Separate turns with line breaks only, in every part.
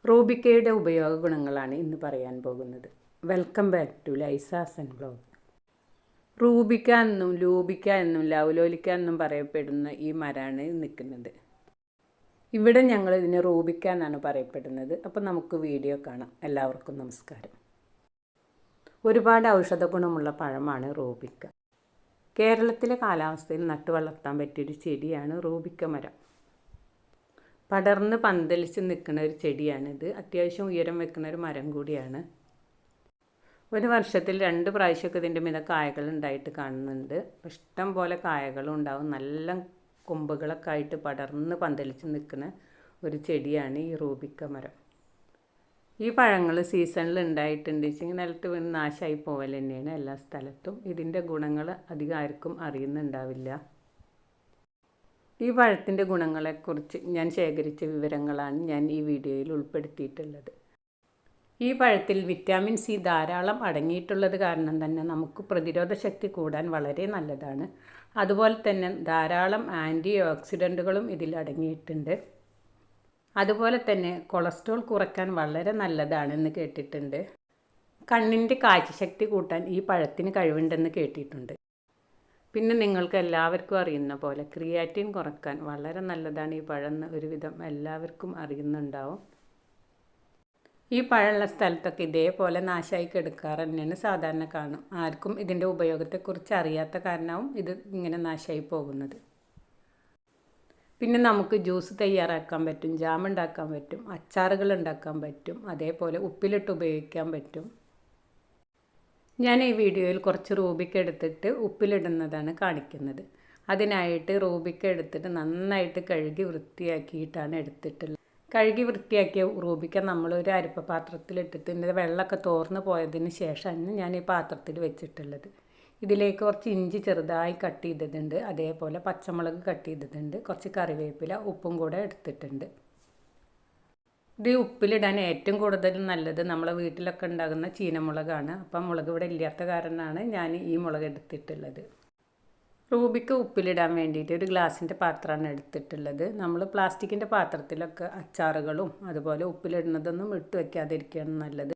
റൂബിക്കയുടെ ഉപയോഗ ഗുണങ്ങളാണ് ഇന്ന് പറയാൻ പോകുന്നത്. Welcome back to Lisa's and blog. റൂബിക്ക എന്നും ലൂബിക്ക എന്നും ലവലോലിക്ക എന്നും പറയപ്പെടുന്ന ഈ മരമാണ് നിൽക്കുന്നത്. ഇവിടെ ഞങ്ങൾ ഇതിനെ റൂബിക്ക എന്നാണ് പറയപ്പെടുന്നത്. അപ്പോൾ നമുക്ക് വീഡിയോ കാണാം. എല്ലാവർക്കും നമസ്കാരം. ഒരുപാട് ഔഷധ ഗുണമുള്ള പഴമാണ് റൂബിക്ക. കേരളത്തിലെ കാലാവസ്ഥയിൽ നട്ടു വളർത്താൻ പറ്റിയൊരു ചെടിയാണ് റൂബിക്ക മരം. പടർന്ന് പന്തലിച്ച് നിൽക്കുന്ന ഒരു ചെടിയാണിത്. അത്യാവശ്യം ഉയരം വെക്കുന്ന ഒരു മരം കൂടിയാണ്. ഒരു വർഷത്തിൽ 2 പ്രാവശ്യമൊക്കെ ഇതിൻ്റെ മീതെ കായകൾ ഉണ്ടായിട്ട് കാണുന്നുണ്ട്. ഇഷ്ടം പോലെ കായകളും ഉണ്ടാവും. നല്ല കൊമ്പുകളൊക്കെ ആയിട്ട് പടർന്ന് പന്തലിച്ച് നിൽക്കുന്ന ഒരു ചെടിയാണ് ഈ റൂബിക്ക മരം. ഈ പഴങ്ങൾ സീസണിൽ ഉണ്ടായിട്ടുണ്ട് വെച്ചെങ്കിൽ നിലത്ത് വീണ് നാശമായി പോകൽ തന്നെയാണ് എല്ലാ സ്ഥലത്തും. ഇതിൻ്റെ ഗുണങ്ങൾ അധികം ആർക്കും അറിയുന്നുണ്ടാവില്ല. ഈ പഴത്തിൻ്റെ ഗുണങ്ങളെക്കുറിച്ച് ഞാൻ ശേഖരിച്ച വിവരങ്ങളാണ് ഞാൻ ഈ വീഡിയോയിൽ ഉൾപ്പെടുത്തിയിട്ടുള്ളത്. ഈ പഴത്തിൽ വിറ്റാമിൻ സി ധാരാളം അടങ്ങിയിട്ടുള്ളത് കാരണം തന്നെ നമുക്ക് പ്രതിരോധ ശക്തി കൂടാൻ വളരെ നല്ലതാണ്. അതുപോലെ തന്നെ ധാരാളം ആൻറ്റി ഓക്സിഡൻറ്റുകളും ഇതിൽ അടങ്ങിയിട്ടുണ്ട്. അതുപോലെ തന്നെ കൊളസ്ട്രോൾ കുറയ്ക്കാൻ വളരെ നല്ലതാണെന്ന് കേട്ടിട്ടുണ്ട്. കണ്ണിൻ്റെ കാഴ്ചശക്തി കൂട്ടാൻ ഈ പഴത്തിന് കഴിവുണ്ടെന്ന് കേട്ടിട്ടുണ്ട്. പിന്നെ നിങ്ങൾക്ക് എല്ലാവർക്കും അറിയുന്ന പോലെ ക്രിയാറ്റിൻ കുറയ്ക്കാൻ വളരെ നല്ലതാണ് ഈ പഴം ഒരുവിധം എല്ലാവർക്കും അറിയുന്നുണ്ടാവും. ഈ പഴമുള്ള സ്ഥലത്തൊക്കെ ഇതേപോലെ നാശമായി കിടക്കാറ് തന്നെയാണ് സാധാരണ കാണും. ആർക്കും ഇതിൻ്റെ ഉപയോഗത്തെക്കുറിച്ച് അറിയാത്ത കാരണവും ഇത് ഇങ്ങനെ നാശമായി പോകുന്നത്. പിന്നെ നമുക്ക് ജ്യൂസ് തയ്യാറാക്കാൻ പറ്റും, ജാം ഉണ്ടാക്കാൻ പറ്റും, അച്ചാറുകൾ ഉണ്ടാക്കാൻ പറ്റും, അതേപോലെ ഉപ്പിലിട്ട് ഉപയോഗിക്കാൻ പറ്റും. ഞാൻ ഈ വീഡിയോയിൽ കുറച്ച് റൂബിക്ക എടുത്തിട്ട് ഉപ്പിലിടുന്നതാണ് കാണിക്കുന്നത്. അതിനായിട്ട് റൂബിക്ക എടുത്തിട്ട് നന്നായിട്ട് കഴുകി വൃത്തിയാക്കിയിട്ടാണ് എടുത്തിട്ടുള്ളത്. കഴുകി വൃത്തിയാക്കിയ റൂബിക്ക നമ്മളൊരു അരിപ്പ പാത്രത്തിലിട്ടിട്ട് ഇതിൻ്റെ വെള്ളമൊക്കെ തോർന്ന് പോയതിന് ശേഷമാണ് ഞാൻ ഈ പാത്രത്തിൽ വെച്ചിട്ടുള്ളത്. ഇതിലേക്ക് കുറച്ച് ഇഞ്ചി ചെറുതായി കട്ട് ചെയ്തിട്ടുണ്ട്, അതേപോലെ പച്ചമുളക് കട്ട് ചെയ്തിട്ടുണ്ട്, കുറച്ച് കറിവേപ്പില, ഉപ്പും കൂടെ എടുത്തിട്ടുണ്ട്. ഇത് ഉപ്പിലിടാൻ ഏറ്റവും കൂടുതൽ നല്ലത് നമ്മളെ വീട്ടിലൊക്കെ ഉണ്ടാകുന്ന ചീനമുളകാണ്. അപ്പം മുളക് ഇവിടെ ഇല്ലാത്ത കാരണമാണ് ഞാൻ ഈ മുളക് എടുത്തിട്ടുള്ളത്. റൂബിക്ക ഉപ്പിലിടാൻ വേണ്ടിയിട്ട് ഒരു ഗ്ലാസിൻ്റെ പാത്രമാണ് എടുത്തിട്ടുള്ളത്. നമ്മൾ പ്ലാസ്റ്റിക്കിൻ്റെ പാത്രത്തിലൊക്കെ അച്ചാറുകളും അതുപോലെ ഉപ്പിലിടുന്നതൊന്നും ഇട്ട് വയ്ക്കാതിരിക്കുകയാണ് നല്ലത്.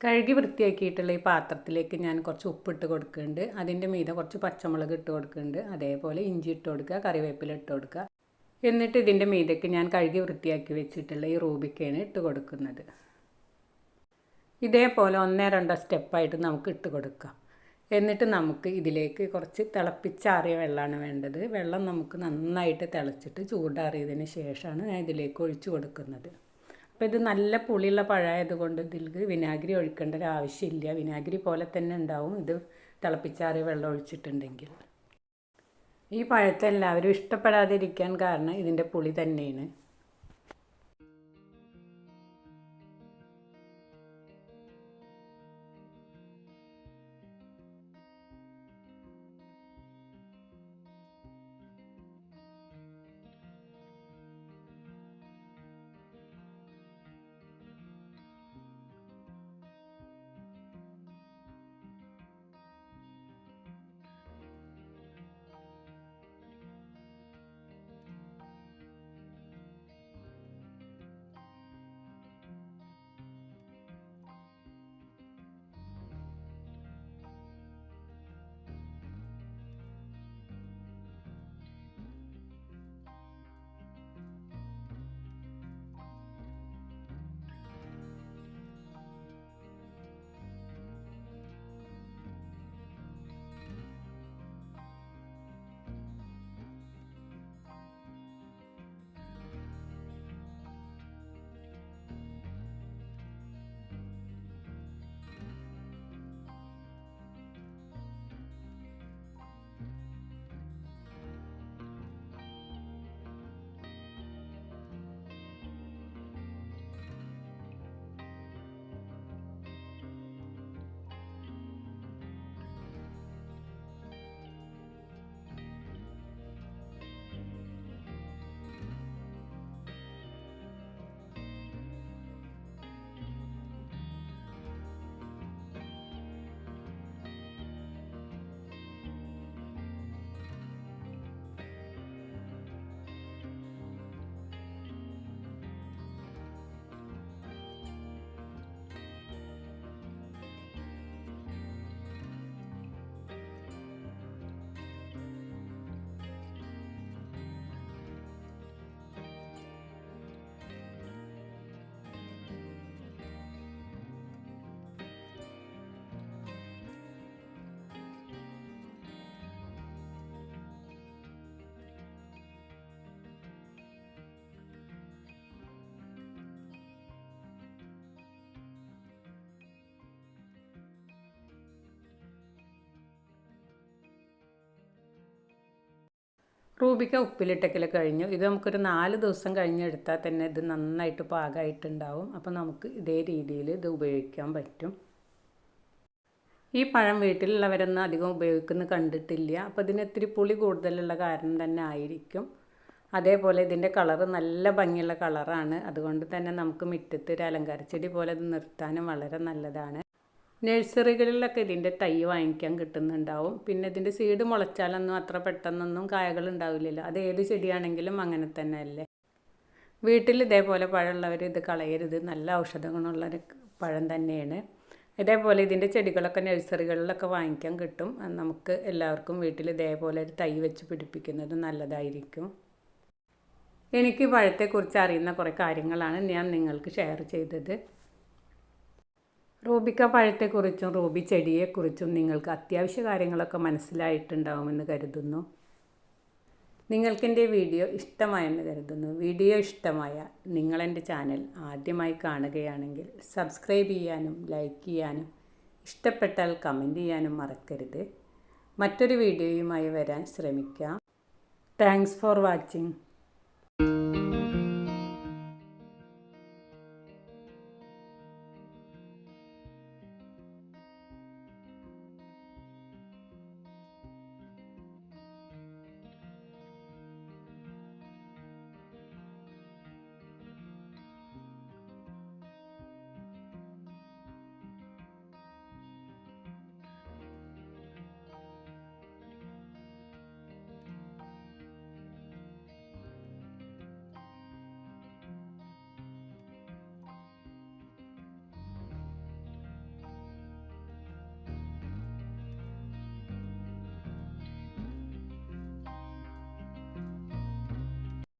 കഴുകി വൃത്തിയാക്കിയിട്ടുള്ള ഈ പാത്രത്തിലേക്ക് ഞാൻ കുറച്ച് ഉപ്പിട്ട് കൊടുക്കുന്നുണ്ട്. അതിൻ്റെ മീതെ കുറച്ച് പച്ചമുളക് ഇട്ട് കൊടുക്കുന്നുണ്ട്, അതേപോലെ ഇഞ്ചി ഇട്ട് കൊടുക്കുക, കറിവേപ്പില ഇട്ട് കൊടുക്കുക. എന്നിട്ട് ഇതിൻ്റെ മീതയ്ക്ക് ഞാൻ കഴുകി വൃത്തിയാക്കി വെച്ചിട്ടുള്ള ഈ റൂബിക്കയാണ് ഇട്ട് കൊടുക്കുന്നത്. ഇതേപോലെ 1-2 സ്റ്റെപ്പായിട്ട് നമുക്ക് ഇട്ട് കൊടുക്കാം. എന്നിട്ട് നമുക്ക് ഇതിലേക്ക് കുറച്ച് തിളപ്പിച്ചാറിയ വെള്ളമാണ് വേണ്ടത്. വെള്ളം നമുക്ക് നന്നായിട്ട് തിളച്ചിട്ട് ചൂടാറിയതിന് ശേഷമാണ് ഞാൻ ഇതിലേക്ക് ഒഴിച്ചു കൊടുക്കുന്നത്. അപ്പോൾ ഇത് നല്ല പുളിയുള്ള പഴമായതുകൊണ്ട് ഇതിലേക്ക് വിനാഗിരി ഒഴിക്കേണ്ട ഒരു ആവശ്യമില്ല. വിനാഗിരി പോലെ തന്നെ ഉണ്ടാവും ഇത് തിളപ്പിച്ചാറിയ വെള്ളം ഒഴിച്ചിട്ടുണ്ടെങ്കിൽ. ഈ പഴത്തെ എല്ലാവരും ഇഷ്ടപ്പെടാതിരിക്കാൻ കാരണം ഇതിൻ്റെ പുളി തന്നെയാണ്. റൂബിക്ക ഉപ്പിലിട്ടൊക്കെ കഴിഞ്ഞു. ഇത് നമുക്കൊരു 4 ദിവസം കഴിഞ്ഞെടുത്താൽ തന്നെ ഇത് നന്നായിട്ട് പാകമായിട്ടുണ്ടാവും. അപ്പോൾ നമുക്ക് ഇതേ രീതിയിൽ ഇത് ഉപയോഗിക്കാൻ പറ്റും. ഈ പഴം വീട്ടിലുള്ളവരൊന്നും അധികം ഉപയോഗിക്കുന്നത് കണ്ടിട്ടില്ല. അപ്പോൾ ഇതിന് ഇത്തിരി പുളി കൂടുതലുള്ള കാരണം തന്നെ ആയിരിക്കും. അതേപോലെ ഇതിൻ്റെ കളറ് നല്ല ഭംഗിയുള്ള കളറാണ്. അതുകൊണ്ട് തന്നെ നമുക്ക് മുറ്റത്ത് ഒരു അലങ്കാരച്ചെടി പോലെ ഇത് നിർത്താനും വളരെ നല്ലതാണ്. നഴ്സറികളിലൊക്കെ ഇതിൻ്റെ തൈ വാങ്ങിക്കാൻ കിട്ടുന്നുണ്ടാവും. പിന്നെ ഇതിൻ്റെ സീഡ് മുളച്ചാലൊന്നും അത്ര പെട്ടെന്നൊന്നും കായകൾ ഉണ്ടാവില്ലല്ലോ. അത് ഏത് ചെടിയാണെങ്കിലും അങ്ങനെ തന്നെ അല്ലേ. വീട്ടിൽ ഇതേപോലെ പഴമുള്ളവർ ഇത് കളയരുത്. നല്ല ഔഷധ ഗുണമുള്ളൊരു പഴം തന്നെയാണ്. ഇതേപോലെ ഇതിൻ്റെ ചെടികളൊക്കെ നഴ്സറികളിലൊക്കെ വാങ്ങിക്കാൻ കിട്ടും. നമുക്ക് എല്ലാവർക്കും വീട്ടിൽ ഇതേപോലെ ഒരു തൈ വെച്ച് പിടിപ്പിക്കുന്നത് നല്ലതായിരിക്കും. എനിക്ക് പഴത്തെക്കുറിച്ച് അറിയുന്ന കുറേ കാര്യങ്ങളാണ് ഞാൻ നിങ്ങൾക്ക് ഷെയർ ചെയ്തത്. റൂബിക്ക പഴത്തെക്കുറിച്ചും റൂബി ചെടിയെക്കുറിച്ചും നിങ്ങൾക്ക് അത്യാവശ്യ കാര്യങ്ങളൊക്കെ മനസ്സിലായിട്ടുണ്ടാവുമെന്ന് കരുതുന്നു. നിങ്ങൾക്കെൻ്റെ വീഡിയോ ഇഷ്ടമായെന്ന് കരുതുന്നു. വീഡിയോ ഇഷ്ടമായ നിങ്ങളെൻ്റെ ചാനൽ ആദ്യമായി കാണുകയാണെങ്കിൽ സബ്സ്ക്രൈബ് ചെയ്യാനും ലൈക്ക് ചെയ്യാനും ഇഷ്ടപ്പെട്ടാൽ കമൻറ്റ് ചെയ്യാനും മറക്കരുത്. മറ്റൊരു വീഡിയോയുമായി വരാൻ ശ്രമിക്കാം. Thanks for watching.